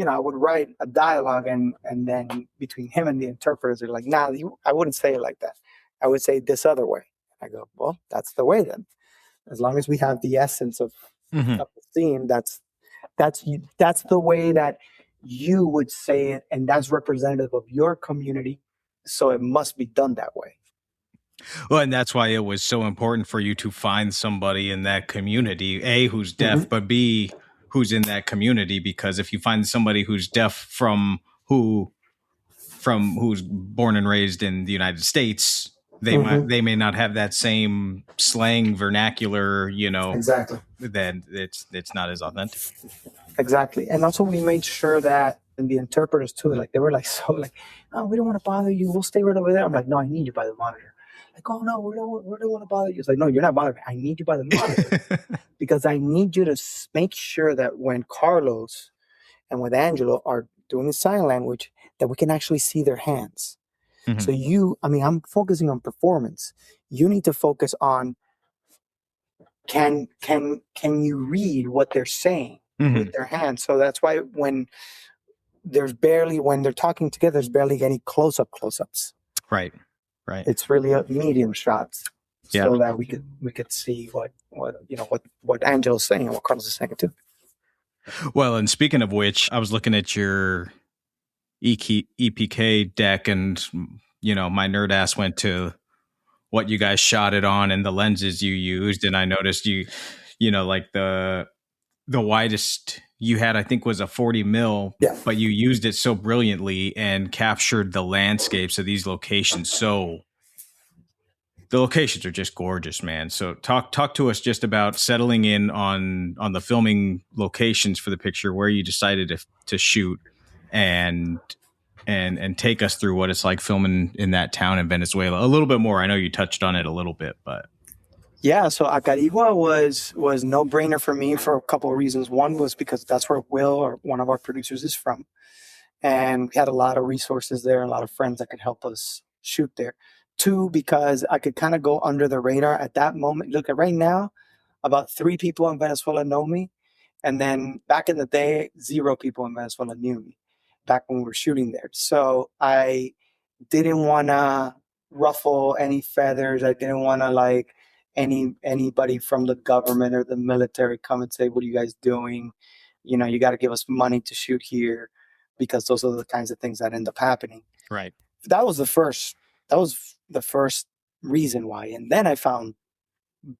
I would write a dialogue, and then between him and the interpreters, they're like, nah, I wouldn't say it like that. I would say this other way. I go, well, that's the way then. As long as we have the essence of the scene, that's the way that you would say it, and that's representative of your community. So it must be done that way. Well, and that's why it was so important for you to find somebody in that community, A, who's deaf, but B, who's in that community. Because if you find somebody who's deaf who's born and raised in the United States, they may not have that same slang vernacular, Exactly. Then it's not as authentic. Exactly. And also we made sure that, and the interpreters too, like, they were like, so like, oh, we don't want to bother you, we'll stay right over there. I'm like, no, I need you by the monitor. Like, oh no, we don't want to bother you. It's like, no, you're not bothering me. I need you by the monitor because I need you to make sure that when Carlos and with Angelo are doing sign language, that we can actually see their hands. So I'm focusing on performance. You need to focus on, can you read what they're saying with their hands? So that's why when they're talking together, there's barely any close-ups. Right. It's really a medium shots, so that we could see what Angel's saying and what Carlos is saying too. Well, and speaking of which, I was looking at your EPK deck, and my nerd ass went to what you guys shot it on and the lenses you used, and I noticed like the widest you had, I think, was a 40 mil, but you used it so brilliantly and captured the landscapes of these locations. So the locations are just gorgeous, man. So talk to us just about settling in on the filming locations for the picture, where you decided to shoot, and and take us through what it's like filming in that town in Venezuela a little bit more. I know you touched on it a little bit, but Yeah, so Acarigua was no brainer for me for a couple of reasons. One was because that's where Will, or one of our producers, is from, and we had a lot of resources there, a lot of friends that could help us shoot there. Two, because I could kind of go under the radar at that moment. Look, at right now, about 3 people in Venezuela know me, and then back in the day, 0 people in Venezuela knew me back when we were shooting there. So I didn't want to ruffle any feathers. I didn't want to like anybody from the government or the military come and say, "What are you guys doing? You know, you got to give us money to shoot here," because those are the kinds of things that end up happening. right. That was the first. That was the first reason why, and then I found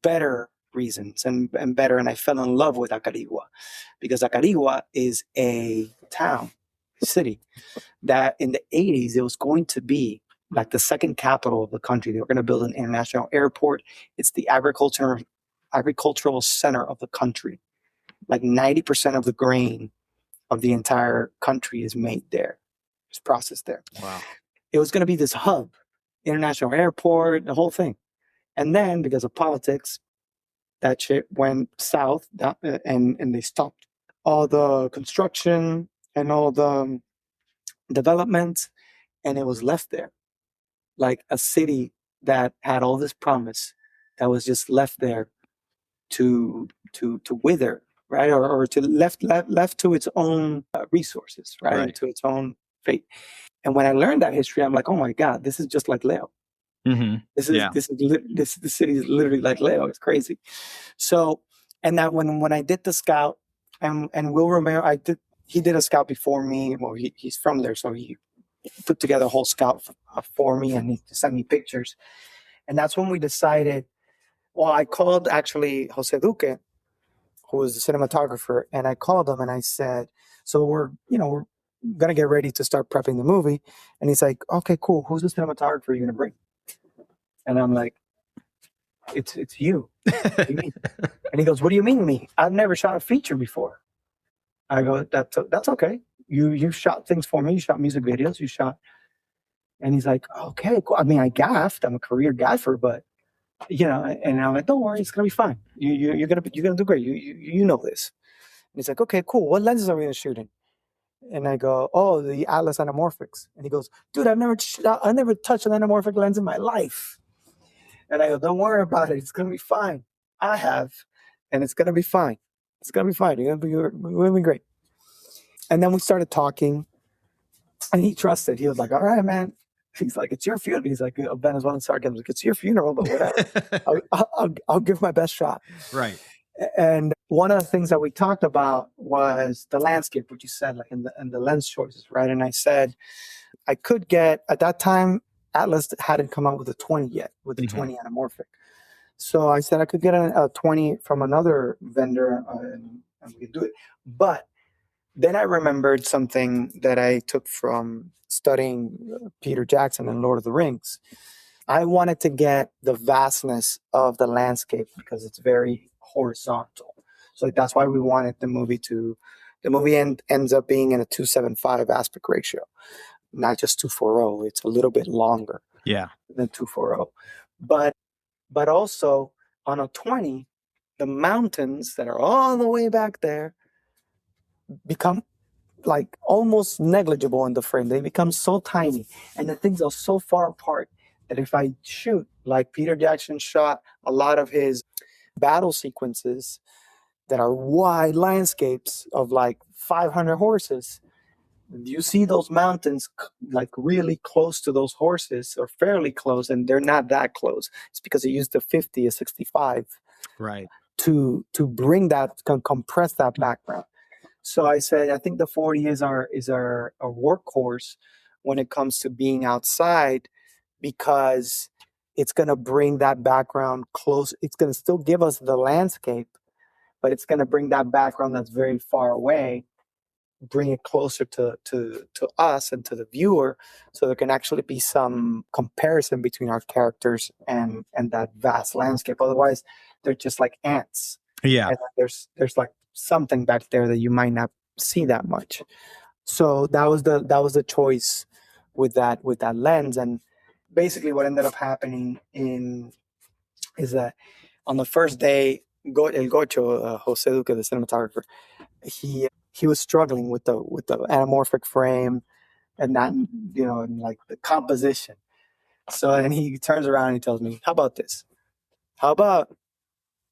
better reasons and better, and I fell in love with Acarigua, because Acarigua is a town, city, that in the 80s it was going to be like the second capital of the country. They were going to build an international airport. It's the agricultural center of the country. Like 90% of the grain of the entire country is made there. It's processed there. Wow. It was going to be this hub, international airport, the whole thing. And then because of politics, that shit went south, and they stopped all the construction and all the development, and it was left there. Like a city that had all this promise that was just left there to wither, right? Or to left to its own resources, right? Right. To its own fate. And when I learned that history, I'm like, oh my God, this is just like Leo. Mm-hmm. This city is literally like Leo. It's crazy. So, and that when I did the scout, and Will Romero, he did a scout before me. Well, he's from there, so he put together a whole scout for me, and he sent me pictures. And that's when we decided. Well, I called actually Jose Duque, who was the cinematographer, and I called him and I said, "So we're gonna get ready to start prepping the movie," and he's like, "Okay, cool. Who's the cinematographer you're gonna bring?" And I'm like, it's you. What do you mean? And he goes, "What do you mean me? I've never shot a feature before." I go, that's okay. You shot things for me. You shot music videos. You shot. And he's like, "Okay, cool. I mean, I gaffed. I'm a career gaffer, but and I'm like, don't worry, it's gonna be fine. You're gonna do great. You know this." And he's like, "Okay, cool. What lenses are we gonna shoot in?" And I go, "Oh, the Atlas anamorphics." And he goes, "Dude, I never touched an anamorphic lens in my life." And I go, "Don't worry about it. It's gonna be fine. I have, and it's gonna be fine. It's gonna be fine. You're gonna be great." And then we started talking, and he trusted. He was like, "All right, man." He's like, "It's your funeral." He's like, a Venezuelan sarcasm. Like, "It's your funeral, but whatever. I'll give my best shot." Right. And one of the things that we talked about was the landscape, which you said, like in the lens choices, right? And I said I could get, at that time, Atlas hadn't come out with a 20 yet, with the 20 anamorphic. So I said I could get a 20 from another vendor, and we could do it. But then I remembered something that I took from studying Peter Jackson and Lord of the Rings. I wanted to get the vastness of the landscape because it's very horizontal. So that's why we wanted the movie ends up being in a 2.75 aspect ratio, not just 2.40. It's a little bit longer than 2.40. But also on a 20, the mountains that are all the way back there become like almost negligible in the frame. They become so tiny, and the things are so far apart that if I shoot like Peter Jackson shot a lot of his battle sequences that are wide landscapes of like 500 horses, you see those mountains like really close to those horses, or fairly close, and they're not that close. It's because they used the 50 or 65 right to bring that, compress that background. So I said, I think the 40 is our workhorse when it comes to being outside, because it's going to bring that background close. It's going to still give us the landscape, but it's going to bring that background that's very far away, bring it closer to us and to the viewer, so there can actually be some comparison between our characters and that vast landscape. Otherwise, they're just like ants. Yeah. And there's like something back there that you might not see that much. So that was the choice with that lens. And basically what ended up happening is that on the first day, El Gocho, Jose Duque, the cinematographer, he was struggling with the anamorphic frame and not, and like the composition. So then he turns around and he tells me, "How about this? How about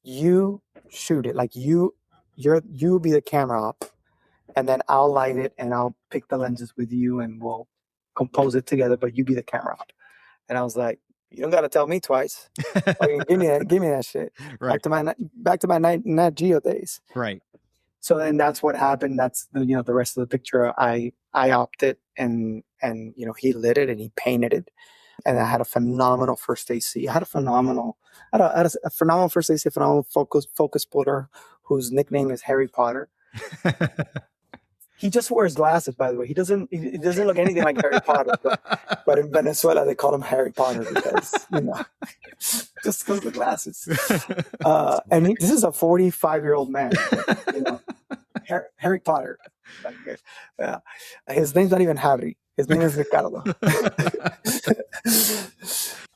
you shoot it like you be the camera op, and then I'll light it and I'll pick the lenses with you and we'll compose it together, but you be the camera op." And I was like, "You don't got to tell me twice. Like, give me that shit." Right. Back to my Nat Geo days. Right. So then that's what happened. That's the rest of the picture. I opted and he lit it and he painted it. And I had a phenomenal first AC. I had a phenomenal first AC, a phenomenal focus puller whose nickname is Harry Potter. He just wears glasses, by the way. He doesn't look anything like Harry Potter, but in Venezuela they call him Harry Potter because just because of the glasses. And this is a 45-year-old man, Harry Potter. Yeah. His name's not even Harry. His name is Ricardo.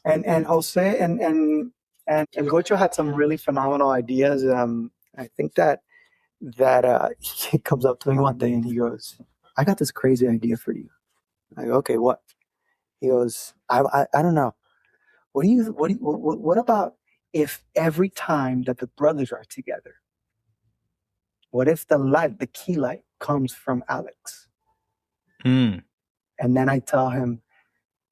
and Jose and El Gocho had some really phenomenal ideas. I think that he comes up to me one day and he goes, "I got this crazy idea for you." I go, "Okay, what?" He goes, I don't know. What about if every time that the brothers are together, what if the key light comes from Alex? Mm. And then I tell him,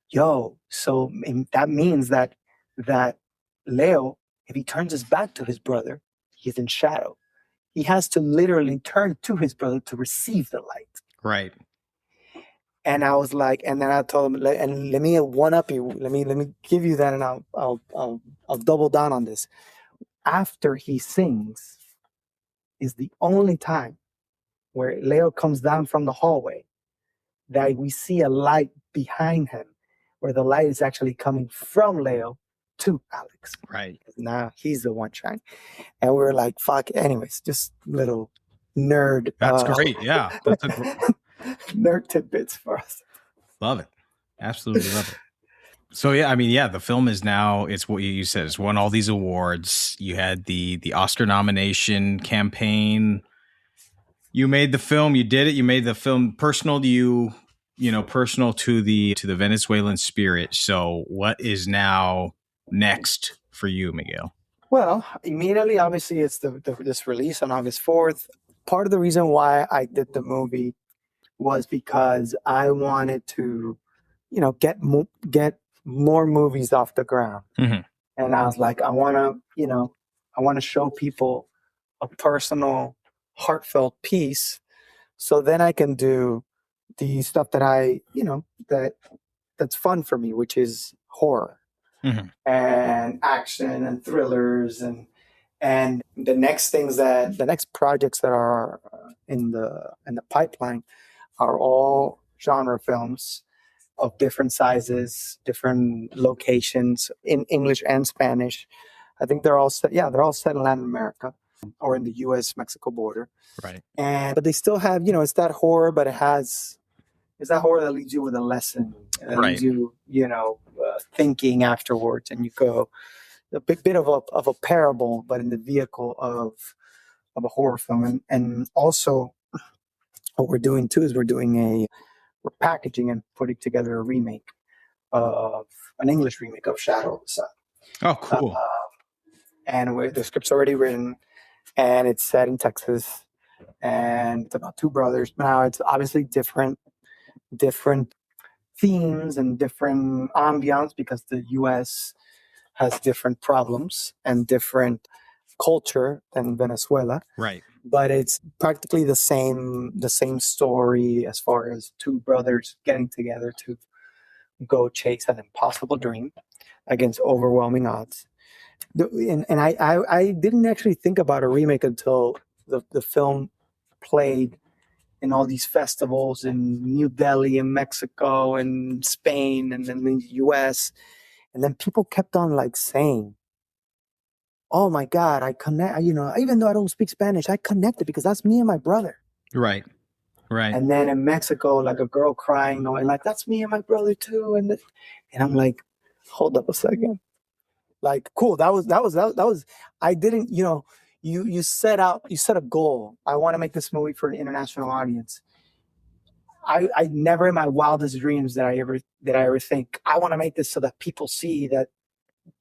"Yo, so that means that Leo, if he turns his back to his brother, he's in shadow. He has to literally turn to his brother to receive the light." Right. And I was like, and then I told him, and let me one up you. Let me give you that, and I'll double down on this. After he sings, is the only time where Leo comes down from the hallway that we see a light behind him, where the light is actually coming from Leo to Alex. Right. Now he's the one shining. And we were like, fuck. Anyways, just little nerd. That's great. Yeah. That's nerd tidbits for us. Love it. Absolutely love it. So yeah, I mean, yeah, the film is now, it's what you said, it's won all these awards. You had the Oscar nomination campaign. You made the film, you did it, you made the film personal to you, personal to the Venezuelan spirit. So what is now next for you, Miguel? Well, immediately, obviously, it's this release on August 4th. Part of the reason why I did the movie was because I wanted to, get more movies off the ground. Mm-hmm. And I was like, I want to show people a personal, heartfelt piece, so then I can do the stuff that that's fun for me, which is horror. Mm-hmm. And action and thrillers and the next projects that are in the pipeline are all genre films of different sizes, different locations in English and Spanish. I think they're all set in Latin America or in the US-Mexico border. Right. But they still have, it's that horror, but it's that horror that leaves you with a lesson. That leaves you, thinking afterwards, and you go a bit of a parable, but in the vehicle of a horror film. And also what we're doing too is we're packaging and putting together a remake of an English remake of Shadow of the Sun. Oh, cool. And the script's already written, and it's set in Texas, and it's about two brothers. Now it's obviously different themes and different ambiance because the U.S. has different problems and different culture than Venezuela. Right. But it's practically the same story as far as two brothers getting together to go chase an impossible dream against overwhelming odds. And I didn't actually think about a remake until the film played in all these festivals in New Delhi and Mexico and Spain and then the US. And then people kept on saying, "Oh my God, I connect, even though I don't speak Spanish, I connected because that's me and my brother." Right. Right. And then in Mexico, like a girl crying, going like, "That's me and my brother too." And I'm like, hold up a second. Like, cool. That was. I didn't, you set a goal. I want to make this movie for an international audience. I never in my wildest dreams that I ever think I want to make this so that people see that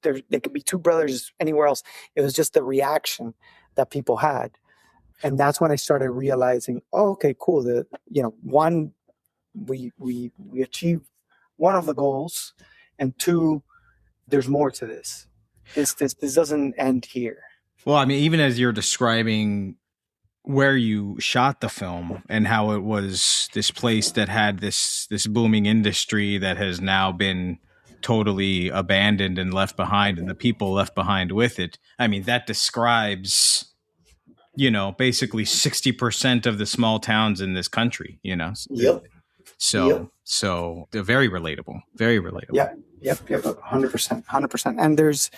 there could be two brothers anywhere else. It was just the reaction that people had. And that's when I started realizing, oh, okay, cool. One, we achieved one of the goals, and two, there's more to this. This doesn't end here. Well, I mean, even as you're describing where you shot the film and how it was this place that had this booming industry that has now been totally abandoned and left behind, and the people left behind with it. I mean, that describes, basically 60% of the small towns in this country, Yep. So they're very relatable, very relatable. Yep. 100%. And there's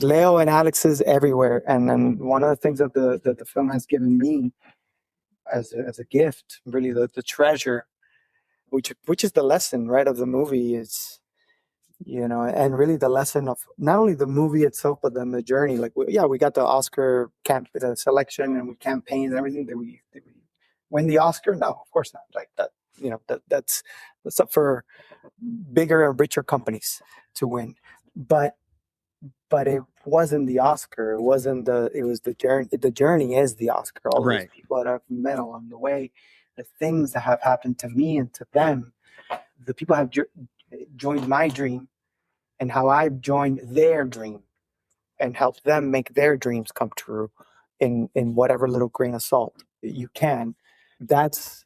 Leo and Alex's everywhere. And then one of the things that the film has given me as a gift, really the treasure, which is the lesson, right, of the movie is, and really the lesson of not only the movie itself, but then the journey. Like, we got the Oscar selection and we campaigned and everything. Did we win the Oscar? No, of course not. Like that, that's up for bigger and richer companies to win. But it wasn't the Oscar. It was the journey. The journey is the Oscar. All those people that I've met along the way, the things that have happened to me and to them, the people have joined my dream, and how I've joined their dream and helped them make their dreams come true in whatever little grain of salt you can. That's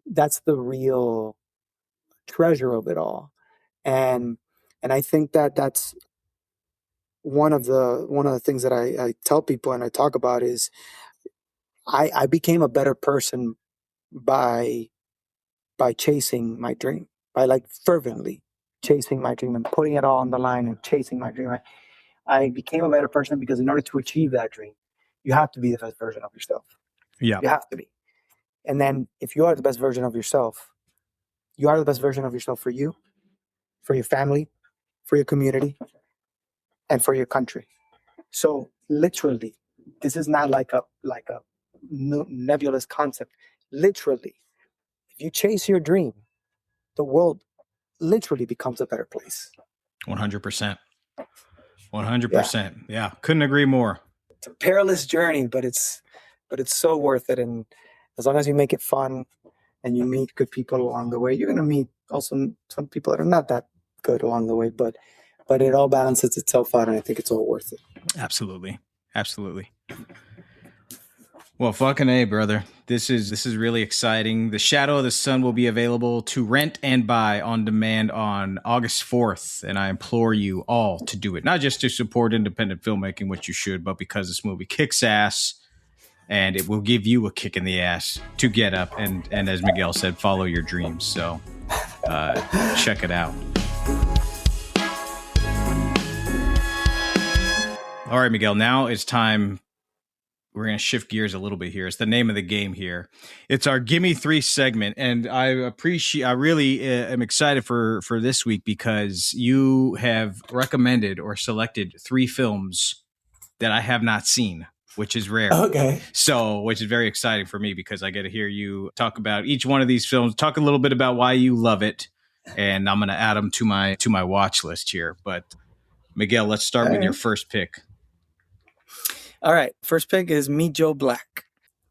the real treasure of it all. And I think that's one of the things that I tell people and I talk about is I became a better person by chasing my dream, by like fervently chasing my dream and putting it all on the line and chasing my dream. I became a better person because in order to achieve that dream, you have to be the best version of yourself. Yeah. You have to be. And then if you are the best version of yourself, you are the best version of yourself for you, for your family, for your community, and for your country. So literally, this is not like a nebulous concept. Literally, if you chase your dream, the world literally becomes a better place. 100%. 100%. Yeah. Couldn't agree more. It's a perilous journey, but it's so worth it. And as long as you make it fun and you meet good people along the way, you're going to meet also some people that are not that good along the way, but it all balances itself out, and I think it's all worth it. Absolutely. Well, fucking A, brother. This is really exciting. The Shadow of the Sun will be available to rent and buy on demand on August 4th, and I implore you all to do it. Not just to support independent filmmaking, which you should, but because this movie kicks ass, and it will give you a kick in the ass to get up and as Miguel said, follow your dreams. So check it out. All right, Miguel, now it's time. We're going to shift gears a little bit here. It's the name of the game here. It's our Gimme 3 segment. And I really am excited for this week because you have recommended or selected 3 films that I have not seen, which is rare. Okay. So, which is very exciting for me because I get to hear you talk about each one of these films, talk a little bit about why you love it. And I'm going to add them to my watch list here. But Miguel, let's start with your first pick. All right. First pick is Meet Joe Black.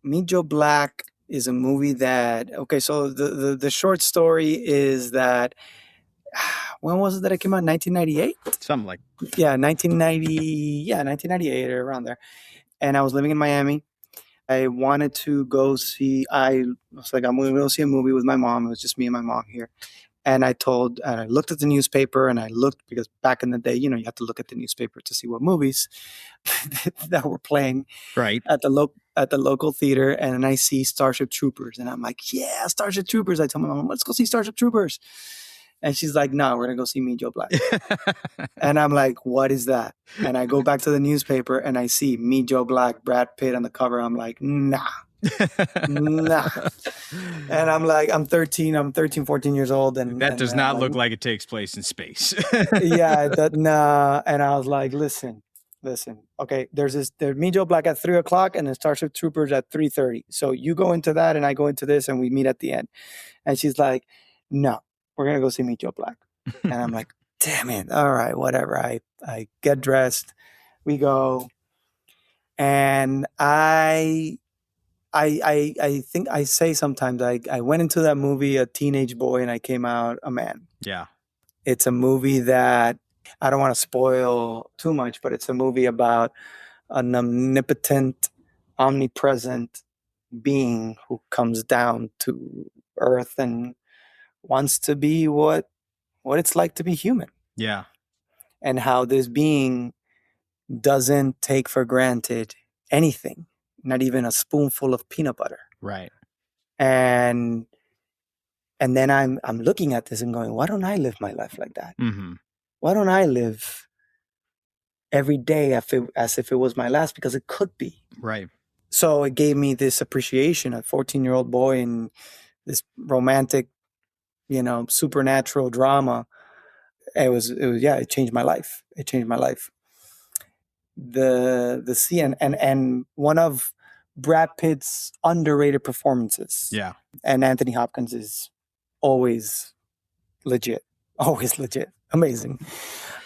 Meet Joe Black is a movie that, okay, so the short story is that, when was it that it came out? 1998? Something like 1998 or around there. And I was living in Miami. I wanted to go see, I was like, I'm going to go see a movie with my mom. It was just me and my mom here. And I looked at the newspaper and I looked, because back in the day, you have to look at the newspaper to see what movies that were playing right at the local theater. And I see Starship Troopers and I'm like, yeah, Starship Troopers. I tell my mom, let's go see Starship Troopers. And she's like, no, we're going to go see Meet Joe Black. And I'm like, what is that? And I go back to the newspaper and I see Meet Joe Black, Brad Pitt on the cover. I'm like, nah, Nah. And I'm 13, 14 years old. And that does not look like it takes place in space. Yeah, nah. And I was like, listen. Okay, there's Meet Joe Black at 3:00 and then Starship Troopers at 3:30. So you go into that and I go into this and we meet at the end. And she's like, no, we're going to go see Meet Joe Black. And I'm like, damn it. All right, whatever. I get dressed. We go. And I think I say sometimes I went into that movie a teenage boy and I came out a man. Yeah. It's a movie that I don't want to spoil too much, but it's a movie about an omnipotent, omnipresent being who comes down to Earth and wants to be what it's like to be human. Yeah. And how this being doesn't take for granted anything, not even a spoonful of peanut butter. Right. And then I'm looking at this and going, why don't I live my life like that? Mm-hmm. Why don't I live every day as if it was my last? Because it could be. Right. So it gave me this appreciation, a 14-year-old boy in this romantic, supernatural drama. It changed my life. It changed my life. The scene and one of Brad Pitt's underrated performances. Yeah. And Anthony Hopkins is always legit. Amazing.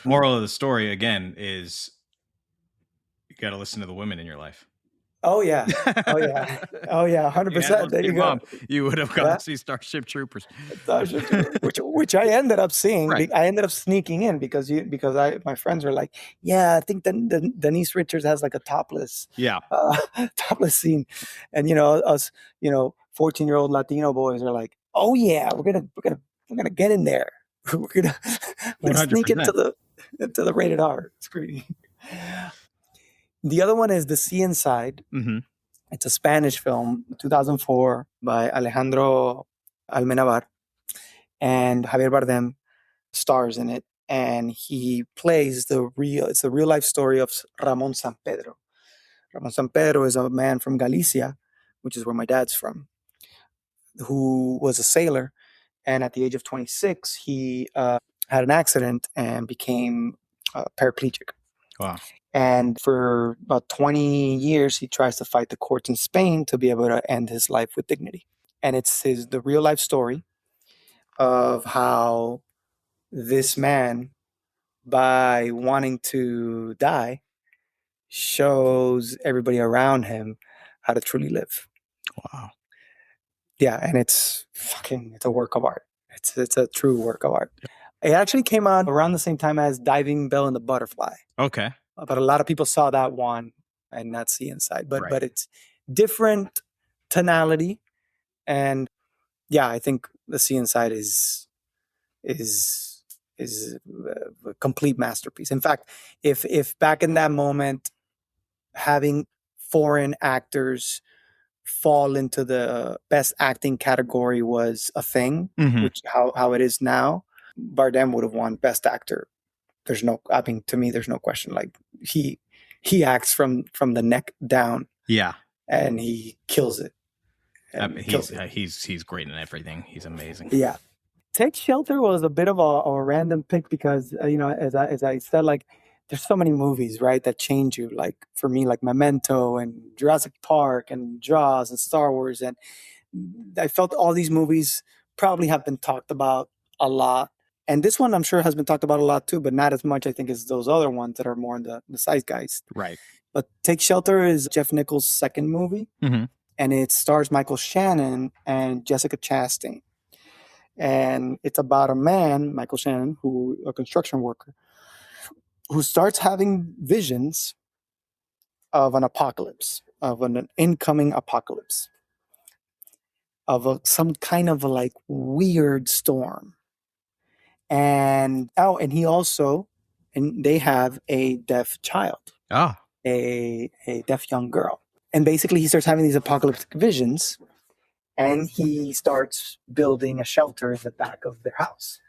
Moral of the story, again, is you got to listen to the women in your life. Oh, yeah. 100%. There you go. Mom, you would have gone to see Starship Troopers. Which I ended up seeing. Right. I ended up sneaking in because my friends were like, yeah, I think Denise Richards has like a topless scene. And, us, 14-year-old Latino boys are like, oh, yeah, we're going to get in there. We're gonna sneak into the rated R screening. The other one is The Sea Inside. Mm-hmm. It's a Spanish film, 2004, by Alejandro Almenabar, and Javier Bardem stars in it, and he plays it's a real life story of Ramon San Pedro. Ramon San Pedro is a man from Galicia, which is where my dad's from, who was a sailor, and at the age of 26, he had an accident and became paraplegic. Wow. And for about 20 years, he tries to fight the courts in Spain to be able to end his life with dignity. And it's the real life story of how this man, by wanting to die, shows everybody around him how to truly live. Wow. Yeah, and it's a work of art. It's a true work of art. It actually came out around the same time as Diving Bell and the Butterfly. Okay. But a lot of people saw that one and not See Inside. But it's different tonality, and yeah, I think The See Inside is a complete masterpiece. In fact, if back in that moment, having foreign actors fall into the best acting category was a thing, mm-hmm. which how it is now, Bardem would have won Best Actor. To me, there's no question. Like he acts from the neck down. Yeah. And he kills it. He's great in everything. He's amazing. Yeah. Take Shelter was a bit of a random pick because, as I said, like there's so many movies, right, that change you. Like for me, like Memento and Jurassic Park and Jaws and Star Wars. And I felt all these movies probably have been talked about a lot. And this one, I'm sure, has been talked about a lot too, but not as much, I think, as those other ones that are more in the zeitgeist. Right. But Take Shelter is Jeff Nichols' second movie, mm-hmm. and it stars Michael Shannon and Jessica Chastain. And it's about a man, Michael Shannon, a construction worker, who starts having visions of an apocalypse, of an incoming apocalypse, of some kind of like weird storm. And he also, and they have a deaf child, a deaf young girl. And basically he starts having these apocalyptic visions, and he starts building a shelter in the back of their house.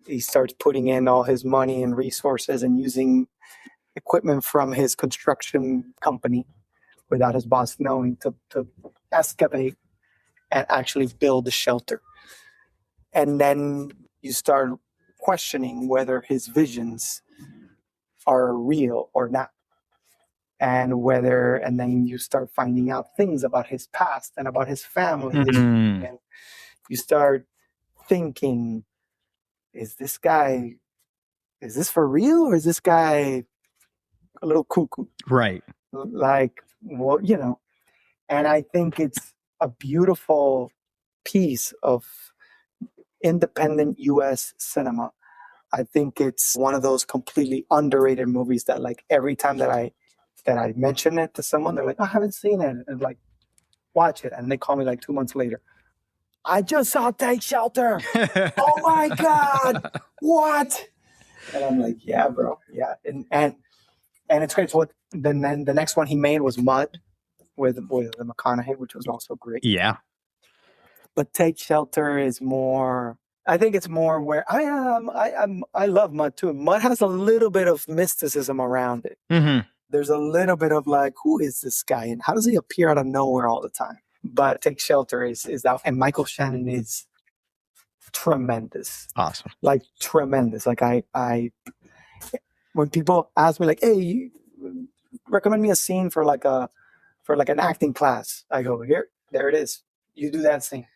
He starts putting in all his money and resources and using equipment from his construction company, without his boss knowing to excavate and actually build the shelter. And then you start questioning whether his visions are real or not. And then you start finding out things about his past and about his family. Mm-hmm. And you start thinking, is this for real, or is this guy a little cuckoo? Right. Like, well, and I think it's a beautiful piece of independent U.S. cinema. I think it's one of those completely underrated movies that, like, every time that I mention it to someone, they're like, I haven't seen it, and like, watch it, and they call me like 2 months later, I just saw Take Shelter. Oh my God, what? And I'm like, yeah, bro, yeah, and it's great. So then the next one he made was Mud with McConaughey, which was also great. Yeah. But Take Shelter is more. I think it's more where I love Mud too. Mud has a little bit of mysticism around it. Mm-hmm. There's a little bit of like, who is this guy and how does he appear out of nowhere all the time? But Take Shelter is that, and Michael Shannon is tremendous. Awesome. Like tremendous. Like I when people ask me like, hey, recommend me a scene for like an acting class, I go, there it is. You do that scene.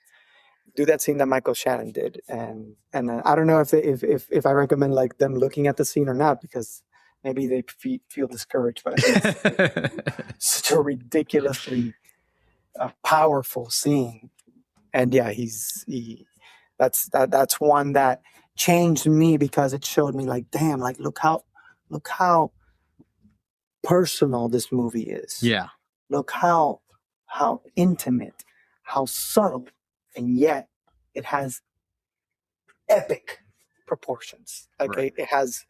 Do that scene that Michael Shannon did, and I don't know if I recommend like them looking at the scene or not, because maybe they feel discouraged. But I think it's such a ridiculously powerful scene, and yeah, that's one that changed me, because it showed me like, damn, like look how personal this movie is. Yeah. Look how intimate, how subtle, and yet it has epic proportions. Like right. It has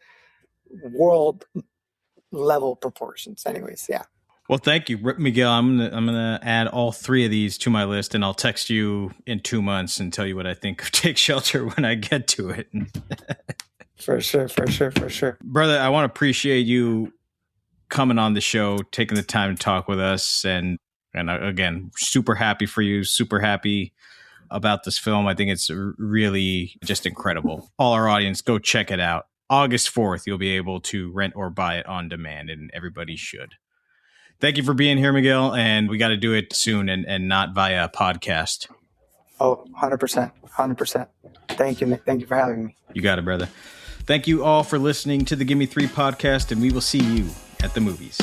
world level proportions. Anyways, yeah. Well, thank you, Miguel. I'm gonna add all 3 of these to my list, and I'll text you in 2 months and tell you what I think of Take Shelter when I get to it. For sure. Brother, I want to appreciate you coming on the show, taking the time to talk with us, and again, super happy for you, super happy about this film. I think it's really just incredible. All our audience, go check it out. August 4th, you'll be able to rent or buy it on demand, and everybody should. Thank you for being here, Miguel, and we got to do it soon and not via podcast. Oh, 100%. Thank you, Nick. Thank you for having me. You got it, brother. Thank you all for listening to the Gimme 3 podcast, and we will see you at the movies.